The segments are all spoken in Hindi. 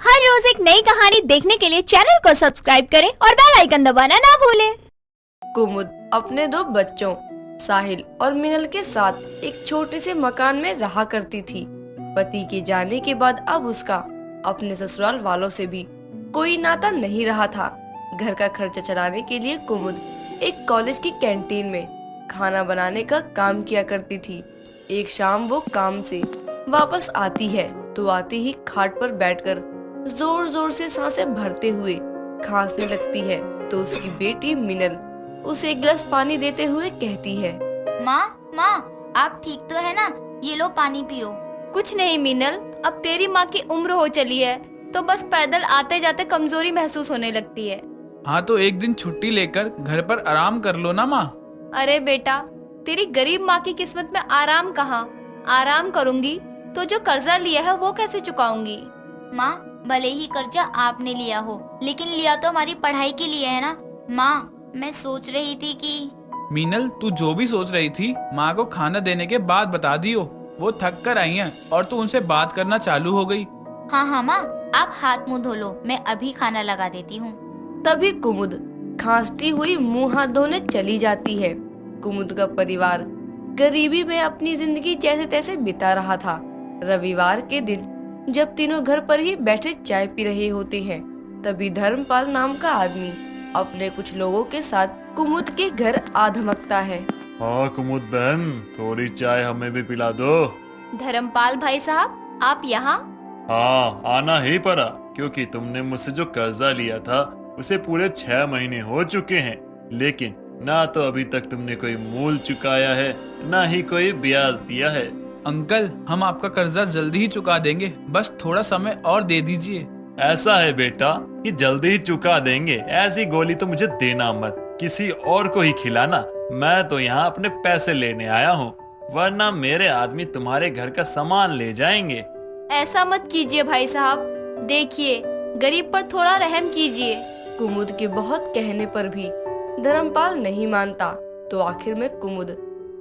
हर रोज एक नई कहानी देखने के लिए चैनल को सब्सक्राइब करें और बेल आइकन दबाना ना भूलें। कुमुद अपने दो बच्चों साहिल और मिनल के साथ एक छोटे से मकान में रहा करती थी। पति के जाने के बाद अब उसका अपने ससुराल वालों से भी कोई नाता नहीं रहा था। घर का खर्चा चलाने के लिए कुमुद एक कॉलेज की कैंटीन में खाना बनाने का काम किया करती थी। एक शाम वो काम से वापस आती है तो आते ही खाट पर बैठकर जोर जोर से सांसें भरते हुए खांसने लगती है। तो उसकी बेटी मिनल उसे एक गिलास पानी देते हुए कहती है, माँ माँ आप ठीक तो है ना, ये लो पानी पियो। कुछ नहीं मिनल, अब तेरी माँ की उम्र हो चली है तो बस पैदल आते जाते कमजोरी महसूस होने लगती है। हाँ तो एक दिन छुट्टी लेकर घर पर आराम कर लो ना माँ। अरे बेटा, तेरी गरीब माँ की किस्मत में आराम कहाँ। आराम करूँगी तो जो कर्जा लिया है वो कैसे चुकाऊंगी। माँ भले ही कर्जा आपने लिया हो, लेकिन लिया तो हमारी पढ़ाई के लिए है ना। माँ मैं सोच रही थी कि मीनल तू जो भी सोच रही थी माँ को खाना देने के बाद बता दियो। वो थक कर आई हैं और तू उनसे बात करना चालू हो गई। हाँ हाँ माँ, आप हाथ मुंह धो लो, मैं अभी खाना लगा देती हूँ। तभी कुमुद खांसती हुई मुंह हाथ धोने चली जाती है। कुमुद का परिवार गरीबी में अपनी जिंदगी जैसे तैसे बिता रहा था। रविवार के दिन जब तीनों घर पर ही बैठे चाय पी रहे होते हैं, तभी धर्मपाल नाम का आदमी अपने कुछ लोगों के साथ कुमुद के घर आ धमकता है। हाँ कुमुद बहन, थोड़ी चाय हमें भी पिला दो। धर्मपाल भाई साहब, आप यहाँ? हाँ आना ही पड़ा, क्योंकि तुमने मुझसे जो कर्जा लिया था उसे पूरे 6 महीने हो चुके हैं, लेकिन ना तो अभी तक तुमने कोई मूल चुकाया है ना ही कोई ब्याज दिया है। अंकल हम आपका कर्जा जल्दी ही चुका देंगे, बस थोड़ा समय और दे दीजिए। ऐसा है बेटा कि जल्दी ही चुका देंगे, ऐसी गोली तो मुझे देना मत, किसी और को ही खिलाना। मैं तो यहाँ अपने पैसे लेने आया हूँ, वरना मेरे आदमी तुम्हारे घर का सामान ले जाएंगे। ऐसा मत कीजिए भाई साहब, देखिए गरीब पर थोड़ा रहम कीजिए। कुमुद के बहुत कहने पर भी धर्मपाल नहीं मानता, तो आखिर में कुमुद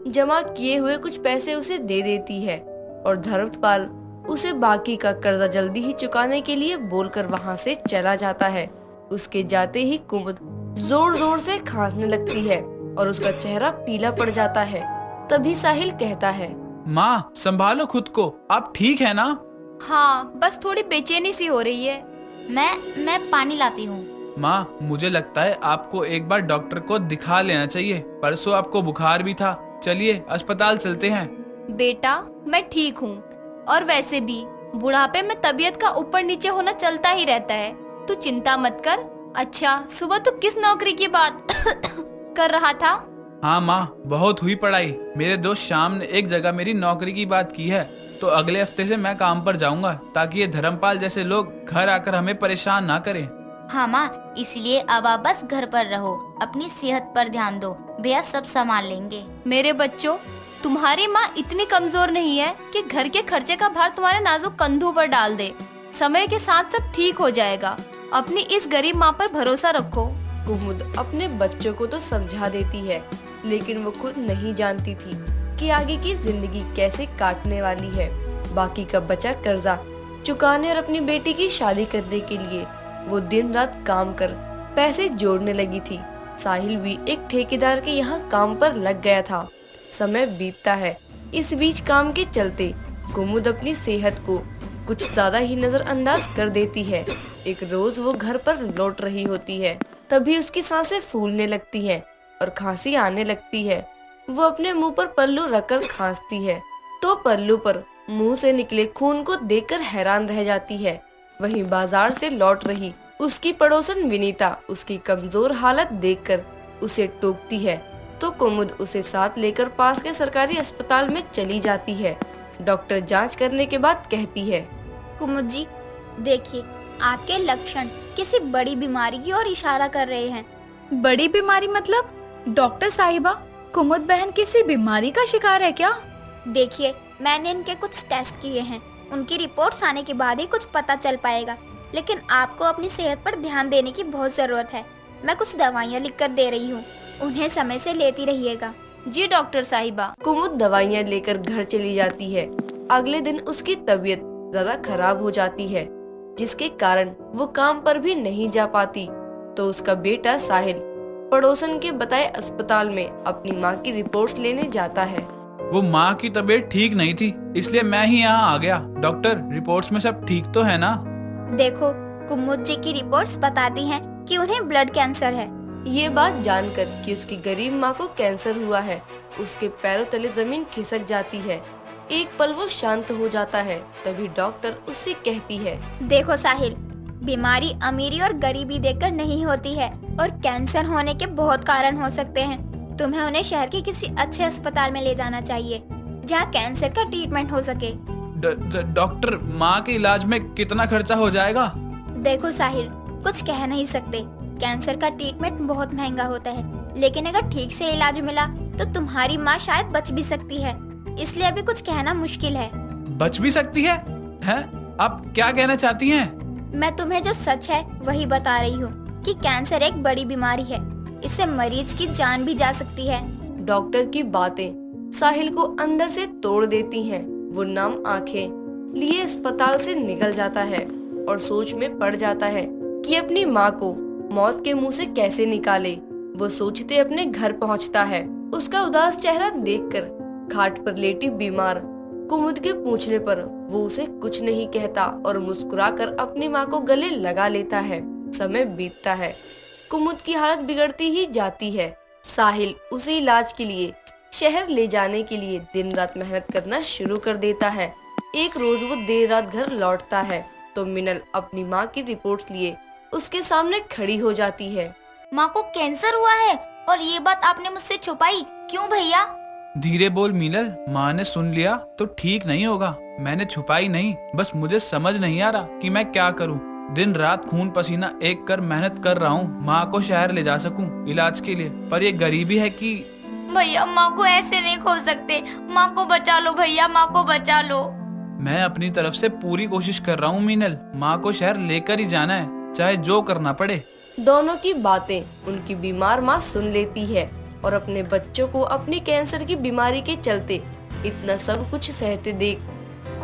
जमा किए हुए कुछ पैसे उसे दे देती है और धर्मपाल उसे बाकी का कर्जा जल्दी ही चुकाने के लिए बोलकर वहाँ से चला जाता है। उसके जाते ही कुमुद जोर जोर से खांसने लगती है और उसका चेहरा पीला पड़ जाता है। तभी साहिल कहता है, माँ संभालो खुद को, आप ठीक है ना? हाँ बस थोड़ी बेचैनी सी हो रही है। मैं पानी लाती हूँ। माँ मुझे लगता है आपको एक बार डॉक्टर को दिखा लेना चाहिए, परसों आपको बुखार भी था। चलिए अस्पताल चलते हैं। बेटा मैं ठीक हूँ, और वैसे भी बुढ़ापे में तबीयत का ऊपर नीचे होना चलता ही रहता है, तू चिंता मत कर। अच्छा सुबह तू किस नौकरी की बात कर रहा था? हाँ माँ बहुत हुई पढ़ाई। मेरे दोस्त श्याम ने एक जगह मेरी नौकरी की बात की है, तो अगले हफ्ते से मैं काम पर जाऊंगा, ताकि ये धर्मपाल जैसे लोग घर आकर हमें परेशान ना करें। हाँ माँ, इसलिए अब आप बस घर पर रहो, अपनी सेहत पर ध्यान दो, भैया सब संभाल लेंगे। मेरे बच्चों, तुम्हारी माँ इतनी कमजोर नहीं है कि घर के खर्चे का भार तुम्हारे नाजुक कंधों पर डाल दे। समय के साथ सब ठीक हो जाएगा, अपनी इस गरीब माँ पर भरोसा रखो। कुमुद अपने बच्चों को तो समझा देती है, लेकिन वो खुद नहीं जानती थी कि आगे की जिंदगी कैसे काटने वाली है। बाकी का बचा कर्जा चुकाने और अपनी बेटी की शादी करने के लिए वो दिन रात काम कर पैसे जोड़ने लगी थी। साहिल भी एक ठेकेदार के यहाँ काम पर लग गया था। समय बीतता है, इस बीच काम के चलते कुमुद अपनी सेहत को कुछ ज्यादा ही नजरअंदाज कर देती है। एक रोज वो घर पर लौट रही होती है, तभी उसकी सांसें फूलने लगती हैं और खांसी आने लगती है। वो अपने मुंह पर पल्लू रखकर खांसती है, तो पल्लू पर मुंह से निकले खून को देखकर हैरान रह जाती है। वहीं बाजार से लौट रही उसकी पड़ोसन विनीता उसकी कमजोर हालत देखकर उसे टोकती है, तो कुमुद उसे साथ लेकर पास के सरकारी अस्पताल में चली जाती है। डॉक्टर जांच करने के बाद कहती है, कुमुद जी देखिए, आपके लक्षण किसी बड़ी बीमारी की ओर इशारा कर रहे हैं। बड़ी बीमारी मतलब? डॉक्टर साहिबा, कुमुद बहन किसी बीमारी का शिकार है क्या? देखिए, मैंने इनके कुछ टेस्ट किए हैं, उनकी रिपोर्ट्स आने के बाद ही कुछ पता चल पाएगा, लेकिन आपको अपनी सेहत पर ध्यान देने की बहुत जरूरत है। मैं कुछ दवाइयाँ लिख कर दे रही हूँ, उन्हें समय से लेती रहिएगा। जी डॉक्टर साहिबा। कुमुद दवाइयाँ लेकर घर चली जाती है। अगले दिन उसकी तबीयत ज्यादा खराब हो जाती है। जिसके कारण वो काम पर भी नहीं जा पाती। तो उसका बेटा साहिल पड़ोसन के बताए अस्पताल में अपनी माँ की रिपोर्ट्स लेने जाता है। वो माँ की तबीयत ठीक नहीं थी, इसलिए मैं ही यहाँ आ गया। डॉक्टर, रिपोर्ट्स में सब ठीक तो है ना? देखो, कुमुद जी की रिपोर्ट्स बताती हैं कि उन्हें ब्लड कैंसर है। ये बात जानकर कि उसकी गरीब माँ को कैंसर हुआ है, उसके पैरों तले जमीन खिसक जाती है। एक पल वो शांत हो जाता है। तभी डॉक्टर उससे कहती है, देखो साहिल, बीमारी अमीरी और गरीबी देखकर नहीं होती है और कैंसर होने के बहुत कारण हो सकते हैं। तुम्हें उन्हें शहर के किसी अच्छे अस्पताल में ले जाना चाहिए जहाँ कैंसर का ट्रीटमेंट हो सके। डॉक्टर, माँ के इलाज में कितना खर्चा हो जाएगा? देखो साहिल, कुछ कह नहीं सकते। कैंसर का ट्रीटमेंट बहुत महंगा होता है, लेकिन अगर ठीक से इलाज मिला तो तुम्हारी माँ शायद बच भी सकती है। इसलिए अभी कुछ कहना मुश्किल है। बच भी सकती है? हैं? आप क्या कहना चाहती हैं? मैं तुम्हें जो सच है वही बता रही हूँ कि कैंसर एक बड़ी बीमारी है। इससे मरीज की जान भी जा सकती है। डॉक्टर की बातें साहिल को अंदर से तोड़ देती हैं। वो नम आंखें लिए अस्पताल से निकल जाता है और सोच में पड़ जाता है कि अपनी माँ को मौत के मुंह से कैसे निकाले। वो सोचते अपने घर पहुँचता है। उसका उदास चेहरा देखकर खाट पर लेटी बीमार कुमुद के पूछने पर वो उसे कुछ नहीं कहता और मुस्कुराकर अपनी माँ को गले लगा लेता है। समय बीतता है, कुमुद की हालत बिगड़ती ही जाती है। साहिल उसे इलाज के लिए शहर ले जाने के लिए दिन रात मेहनत करना शुरू कर देता है। एक रोज वो देर रात घर लौटता है तो मिनल अपनी माँ की रिपोर्ट्स लिए उसके सामने खड़ी हो जाती है। माँ को कैंसर हुआ है और ये बात आपने मुझसे छुपाई क्यों भैया? धीरे बोल मीनल, माँ ने सुन लिया तो ठीक नहीं होगा। मैंने छुपाई नहीं, बस मुझे समझ नहीं आ रहा कि मैं क्या करूँ। दिन रात खून पसीना एक कर मेहनत कर रहा हूँ माँ को शहर ले जा सकूँ इलाज के लिए, पर ये गरीबी है कि भैया माँ को ऐसे नहीं खो सकते। माँ को बचा लो भैया, माँ को बचा लो। मैं अपनी तरफ से पूरी कोशिश कर रहा हूँ मीनल। माँ को शहर लेकर ही जाना है, चाहे जो करना पड़े। दोनों की बातें उनकी बीमार माँ सुन लेती है और अपने बच्चों को अपनी कैंसर की बीमारी के चलते इतना सब कुछ सहते देख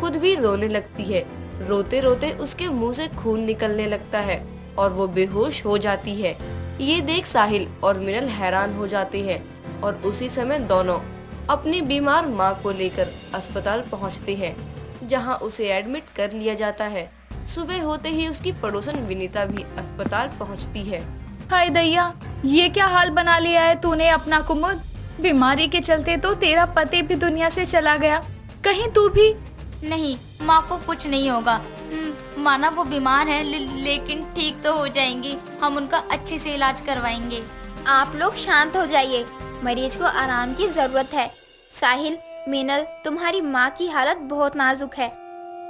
खुद भी रोने लगती है। रोते रोते उसके मुंह से खून निकलने लगता है और वो बेहोश हो जाती है। ये देख साहिल और मिनल हैरान हो जाते हैं और उसी समय दोनों अपनी बीमार माँ को लेकर अस्पताल पहुँचते हैं, जहाँ उसे एडमिट कर लिया जाता है। सुबह होते ही उसकी पड़ोसन विनीता भी अस्पताल पहुँचती है। हाय दैया, ये क्या हाल बना लिया है तूने अपना कुमुद। बीमारी के चलते तो तेरा पति भी दुनिया से चला गया, कहीं तू भी? नहीं, माँ को कुछ नहीं होगा। माना वो बीमार है लेकिन ठीक तो हो जाएंगी। हम उनका अच्छे से इलाज करवाएंगे। आप लोग शांत हो जाइए, मरीज को आराम की जरूरत है। साहिल, मीनल, तुम्हारी माँ की हालत बहुत नाजुक है।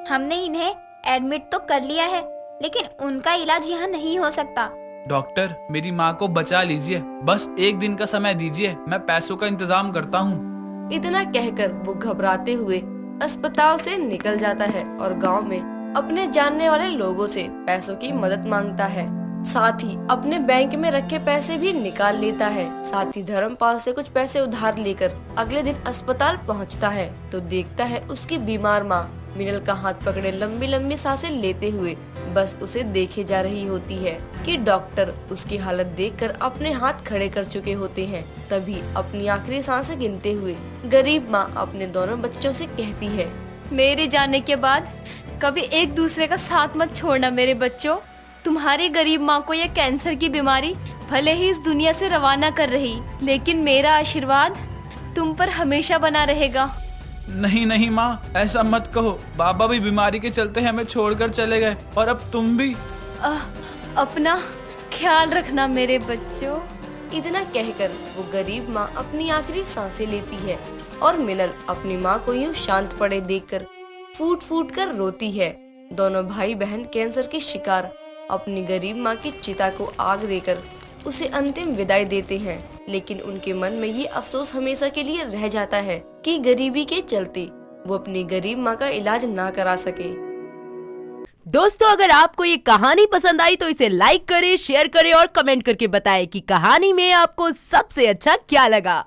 हमने इन्हें एडमिट तो कर लिया है, लेकिन उनका इलाज यहाँ नहीं हो सकता। डॉक्टर, मेरी माँ को बचा लीजिए, बस एक दिन का समय दीजिए, मैं पैसों का इंतजाम करता हूँ। इतना कहकर वो घबराते हुए अस्पताल से निकल जाता है और गांव में अपने जानने वाले लोगों से पैसों की मदद मांगता है। साथ ही अपने बैंक में रखे पैसे भी निकाल लेता है। साथ ही धर्मपाल से कुछ पैसे उधार लेकर अगले दिन अस्पताल पहुंचता है तो देखता है उसकी बीमार माँ मिनल का हाथ पकड़े लंबी लंबी सांसें लेते हुए बस उसे देखे जा रही होती है कि डॉक्टर उसकी हालत देखकर अपने हाथ खड़े कर चुके होते हैं। तभी अपनी आखिरी सांसें गिनते हुए गरीब माँ अपने दोनों बच्चों से कहती है, मेरे जाने के बाद कभी एक दूसरे का साथ मत छोड़ना मेरे बच्चों। तुम्हारी गरीब माँ को यह कैंसर की बीमारी भले ही इस दुनिया से रवाना कर रही, लेकिन मेरा आशीर्वाद तुम पर हमेशा बना रहेगा। नहीं नहीं माँ, ऐसा मत कहो। बाबा भी बीमारी के चलते हमें छोड़कर चले गए और अब तुम भी। अपना ख्याल रखना मेरे बच्चों। इतना कहकर वो गरीब माँ अपनी आखिरी सांसें लेती है और मिनल अपनी माँ को यूं शांत पड़े देखकर फूट फूट कर रोती है। दोनों भाई बहन कैंसर के शिकार अपनी गरीब माँ की चिता को आग देकर उसे अंतिम विदाई देते हैं, लेकिन उनके मन में ये अफसोस हमेशा के लिए रह जाता है कि गरीबी के चलते वो अपनी गरीब माँ का इलाज ना करा सके। दोस्तों, अगर आपको ये कहानी पसंद आई तो इसे लाइक करें, शेयर करें और कमेंट करके बताएं कि कहानी में आपको सबसे अच्छा क्या लगा।